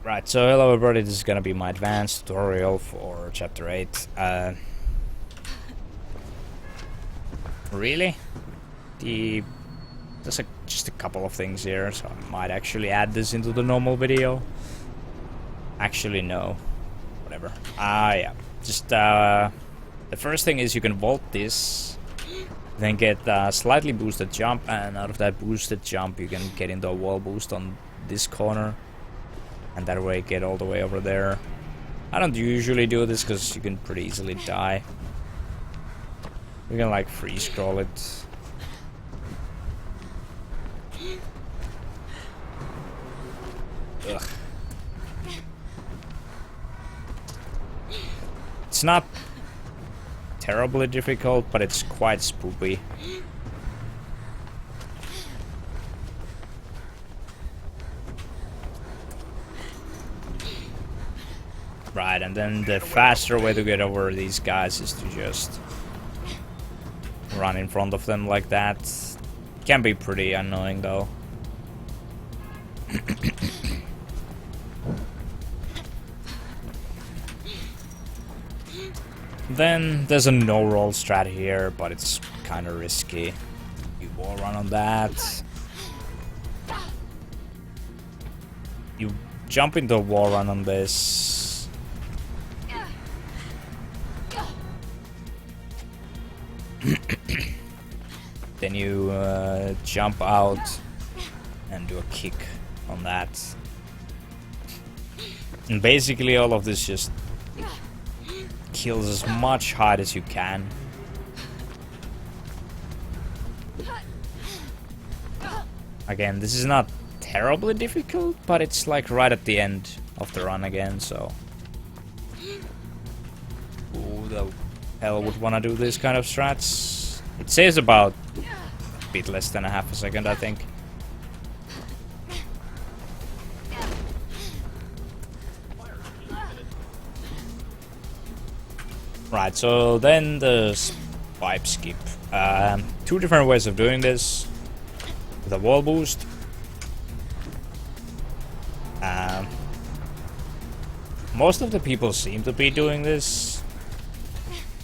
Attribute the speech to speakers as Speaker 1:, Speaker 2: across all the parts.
Speaker 1: Right, so hello everybody, this is gonna be my advanced tutorial for chapter 8. Really? There's just a couple of things here, so I might actually add this into the normal video. Actually, no. Whatever. Yeah. Just, the first thing is you can vault this, then get a slightly boosted jump, and out of that boosted jump you can get into a wall boost on this corner. And that way get all the way over there. I don't usually do this because you can pretty easily die. You can like free scroll it. Ugh. It's not terribly difficult, but it's quite spoopy. Right, and then the faster way to get over these guys is to just run in front of them like that. Can be pretty annoying though. Then there's a no-roll strat here, but it's kind of risky. You wall run on that. You jump into a wall run on this. Then you jump out and do a kick on that. And basically all of this just kills as much height as you can. Again, this is not terribly difficult, but it's like right at the end of the run again, so who the hell would want to do this kind of strats? It saves about a bit less than a half a second, I think. Right, so then the pipe skip. Two different ways of doing this. With a wall boost. Most of the people seem to be doing this.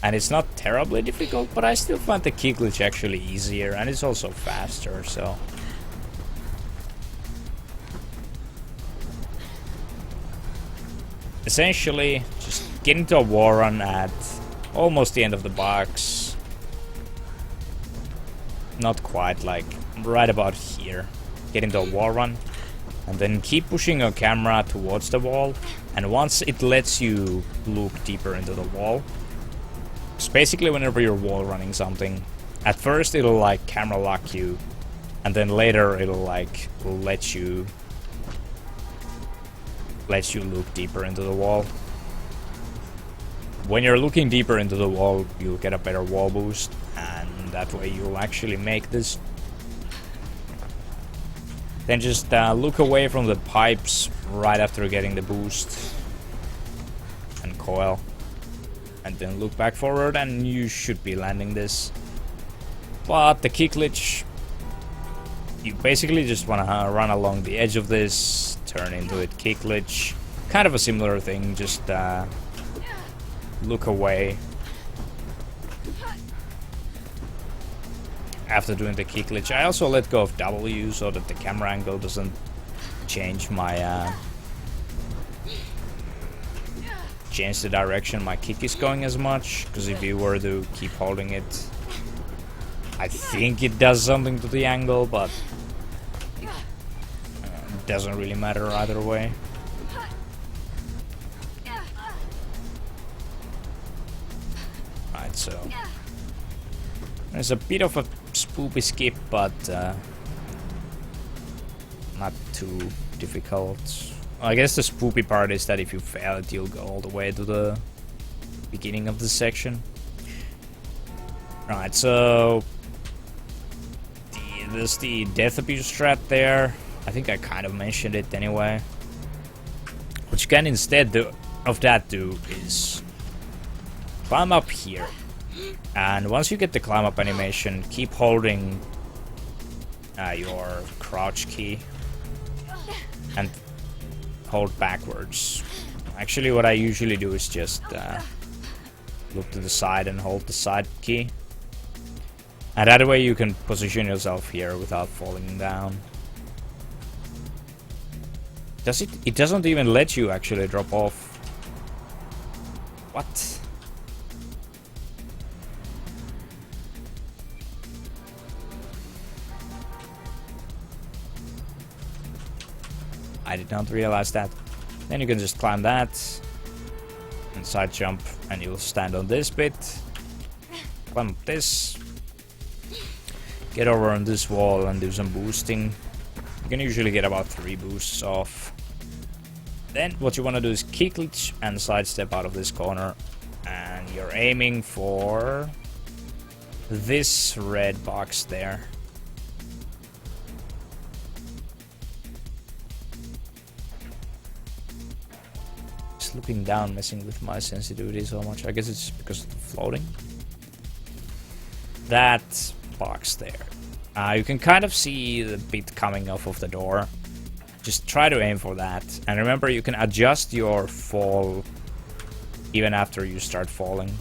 Speaker 1: And it's not terribly difficult, but I still find the key glitch actually easier, and it's also faster, so... Essentially, just get into a wall run at almost the end of the box. Not quite, like right about here. Get into a wall run, and then keep pushing your camera towards the wall, and once it lets you look deeper into the wall, so basically whenever you're wall running something, at first it'll like camera lock you, and then later it'll like let you look deeper into the wall. When you're looking deeper into the wall, you'll get a better wall boost, and that way you'll actually make this. Then just look away from the pipes right after getting the boost and coil. And then look back forward and you should be landing this. But the key glitch, you basically just want to run along the edge of this, turn into it, key glitch. Kind of a similar thing, just look away after doing the key glitch. I also let go of W so that the camera angle doesn't change my change the direction my kick is going as much, because if you were to keep holding it, I think it does something to the angle, but it doesn't really matter either way. Right, so there's a bit of a spoopy skip, but not too difficult. I guess the spoopy part is that if you fail it, you'll go all the way to the beginning of the section. Right, so there's the death abuse strat there. I think I kind of mentioned it anyway. What you can instead of that do is climb up here. And once you get the climb up animation, keep holding your crouch key. And hold backwards. Actually, what I usually do is just look to the side and hold the side key. And that way you can position yourself here without falling down. Does it? It doesn't even let you actually drop off. What? I did not realize that. Then you can just climb that and side jump, and you'll stand on this bit. Climb up this. Get over on this wall and do some boosting. You can usually get about 3 boosts off. Then what you want to do is kick glitch and sidestep out of this corner, and you're aiming for this red box there. Just looking down, messing with my sensitivity so much. I guess it's because of the floating. That box there. You can kind of see the bit coming off of the door. Just try to aim for that. And remember, you can adjust your fall even after you start falling.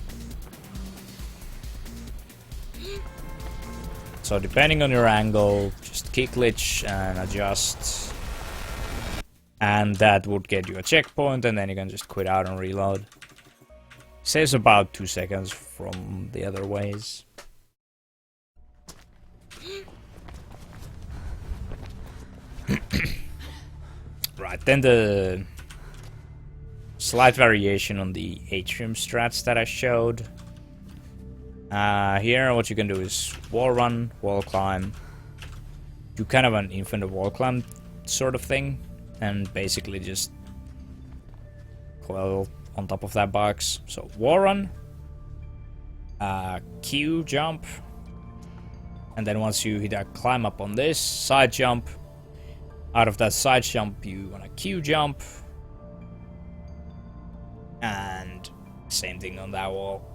Speaker 1: So depending on your angle, just kick glitch and adjust. And that would get you a checkpoint, and then you can just quit out and reload. Saves about 2 seconds from the other ways. Right, then the slight variation on the atrium strats that I showed. Here what you can do is wall run, wall climb, do kind of an infinite wall climb sort of thing, and basically just coil on top of that box. So wall run, Q jump, and then once you hit a climb up on this, side jump. Out of that side jump, you want a Q jump. And same thing on that wall.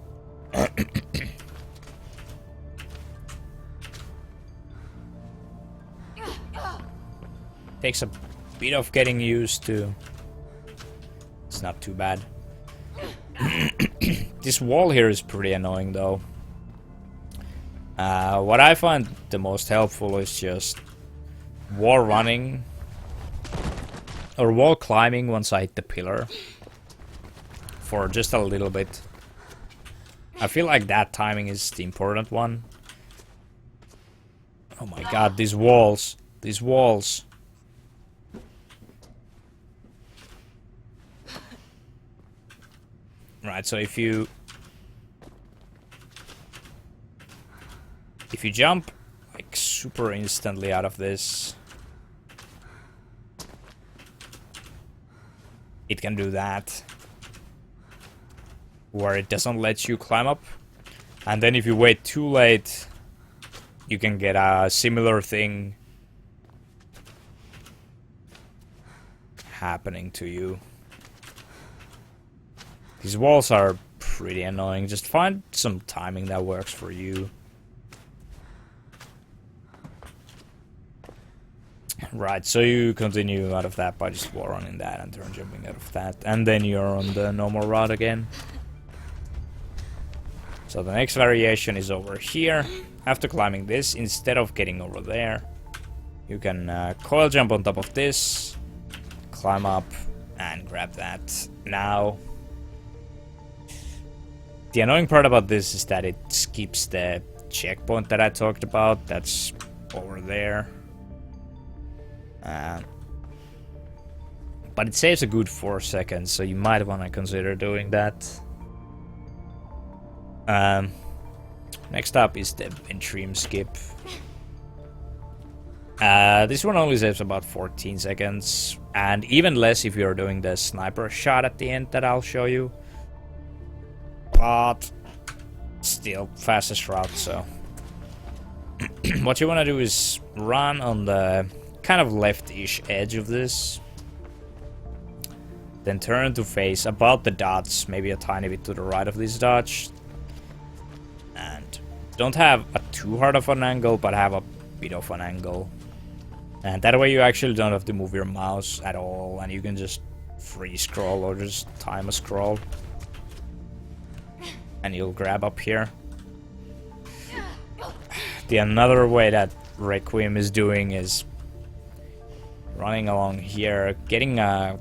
Speaker 1: Takes a bit of getting used to. It's not too bad. This wall here is pretty annoying though. What I find the most helpful is just wall running or wall climbing once I hit the pillar for just a little bit. I feel like that timing is the important one. Oh my god, these walls. These walls. Right, so if you jump like super instantly out of this, it can do that, where it doesn't let you climb up. And then if you wait too late, you can get a similar thing happening to you. These walls are pretty annoying. Just find some timing that works for you. Right, so you continue out of that by just wall running that and turn jumping out of that. And then you're on the normal route again. So the next variation is over here. After climbing this, instead of getting over there, you can coil jump on top of this, climb up, and grab that. Now, the annoying part about this is that it skips the checkpoint that I talked about. That's over there. But it saves a good 4 seconds, so you might want to consider doing that. Next up is the Interim skip. This one only saves about 14 seconds, and even less if you're doing the sniper shot at the end that I'll show you. But still, fastest route, so. What you want to do is run on the kind of left-ish edge of this. Then turn to face about the dots, maybe a tiny bit to the right of this dodge. And don't have a too hard of an angle, but have a bit of an angle. And that way you actually don't have to move your mouse at all, and you can just free scroll or just time a scroll. And you'll grab up here. The another way that Requiem is doing is running along here, getting a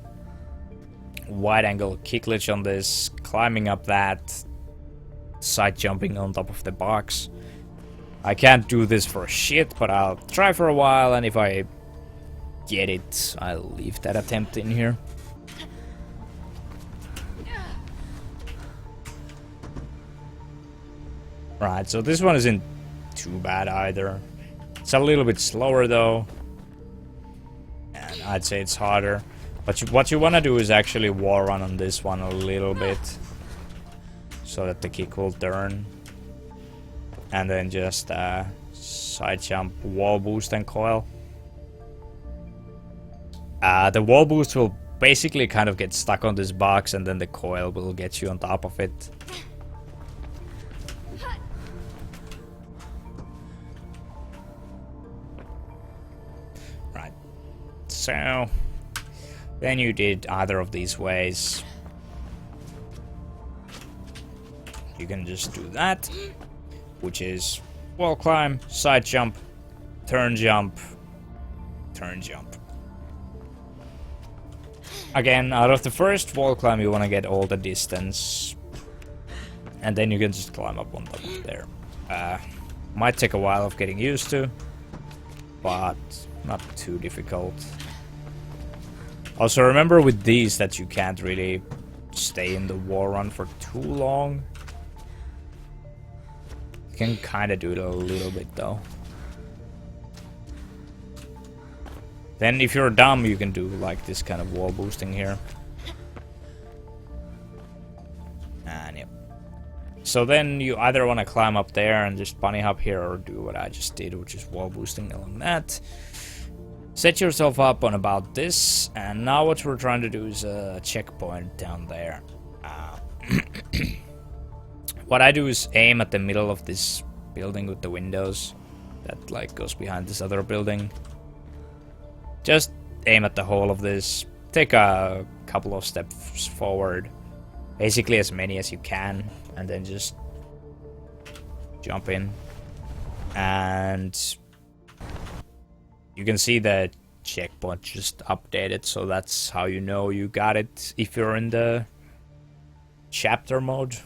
Speaker 1: wide angle kick glitch on this, climbing up that, side jumping on top of the box. I can't do this for shit, but I'll try for a while, and if I get it, I'll leave that attempt in here. Right, so this one isn't too bad either. It's a little bit slower though, and I'd say it's harder. But what you want to do is actually wall run on this one a little bit, so that the kick will turn. And then just side jump, wall boost, and coil. The wall boost will basically kind of get stuck on this box, and then the coil will get you on top of it. Right. So then you did either of these ways. You can just do that, which is wall climb, side jump, turn jump, turn jump. Again, out of the first wall climb you want to get all the distance, and then you can just climb up on top of there. Might take a while of getting used to, but not too difficult. Also remember with these that you can't really stay in the wall run for too long. Can kind of do it a little bit though. Then if you're dumb, you can do like this kind of wall boosting here. And yep. So then you either want to climb up there and just bunny hop here, or do what I just did, which is wall boosting along that. Set yourself up on about this, and now what we're trying to do is a checkpoint down there. What I do is aim at the middle of this building with the windows that like goes behind this other building. Just aim at the whole of this. Take a couple of steps forward, basically as many as you can, and then just jump in. And you can see the checkpoint just updated, so that's how you know you got it if you're in the chapter mode.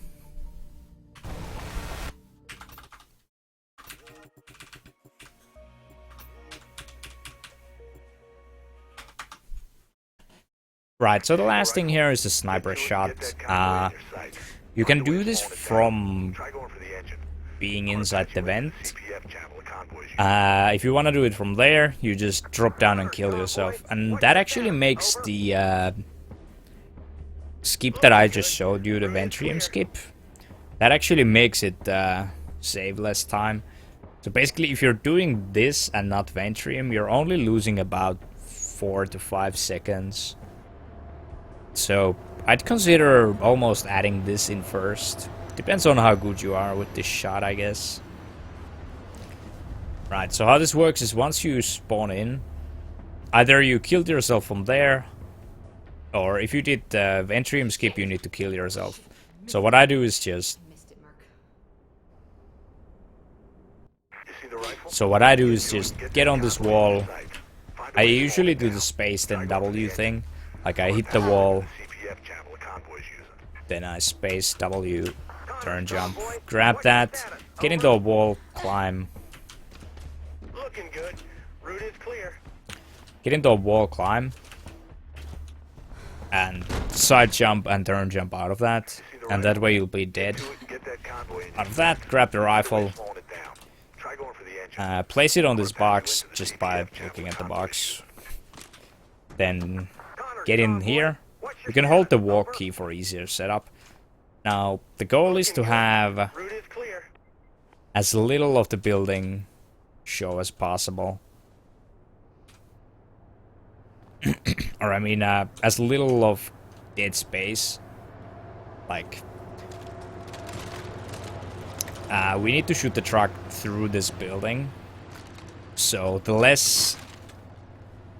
Speaker 1: Right, so the last thing here is the sniper shot. You can do this from being inside the vent. If you want to do it from there, you just drop down and kill yourself. And that actually makes the skip that I just showed you, the Ventrium skip, that actually makes it save less time. So basically, if you're doing this and not Ventrium, you're only losing about 4 to 5 seconds. So I'd consider almost adding this in first. Depends on how good you are with this shot, I guess. Right, so how this works is once you spawn in, either you killed yourself from there, or if you did the Ventrium skip, you need to kill yourself. So what I do is just... get on this wall. I usually do the space then W thing. Like I hit the wall, then I space W, turn jump, grab that, get into a wall, climb. Get into a wall, climb, and side jump and turn jump out of that, and that way you'll be dead. Out of that, grab the rifle, place it on this box just by looking at the box, then get in here. You can hold the walk key for easier setup. Now, the goal is to have as little of the building show as possible. Or I mean, as little of dead space. Like, we need to shoot the truck through this building. So the less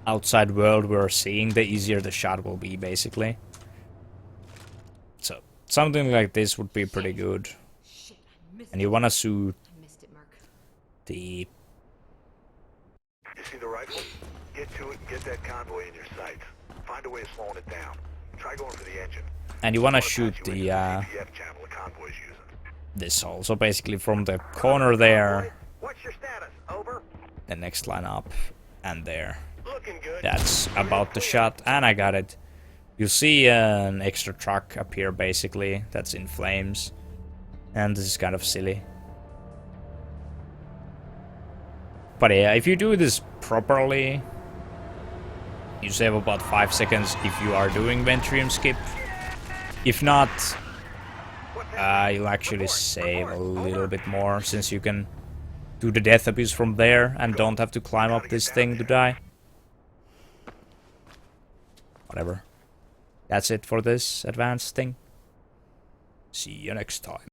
Speaker 1: outside world we're seeing, the easier the shot will be, basically. So, something like this would be pretty good. And you wanna shoot the...
Speaker 2: You see the rifle? Get to it and get that convoy in your sights. Find a way of slowing it down. Try going for the engine.
Speaker 1: And you wanna shoot the,
Speaker 2: CPF channel the convoy's using.
Speaker 1: this also, basically from the corner there,
Speaker 2: What's your status? Over.
Speaker 1: the next line up, and there.
Speaker 2: Looking good.
Speaker 1: That's about the shot, and I got it. You see an extra truck appear, basically, that's in flames. And this is kind of silly. But yeah, if you do this properly, you save about 5 seconds if you are doing Interim skip. If not, you'll actually save a little bit more, since you can do the death abuse from there and don't have to climb up this thing to die. Whatever. That's it for this advanced thing. See you next time.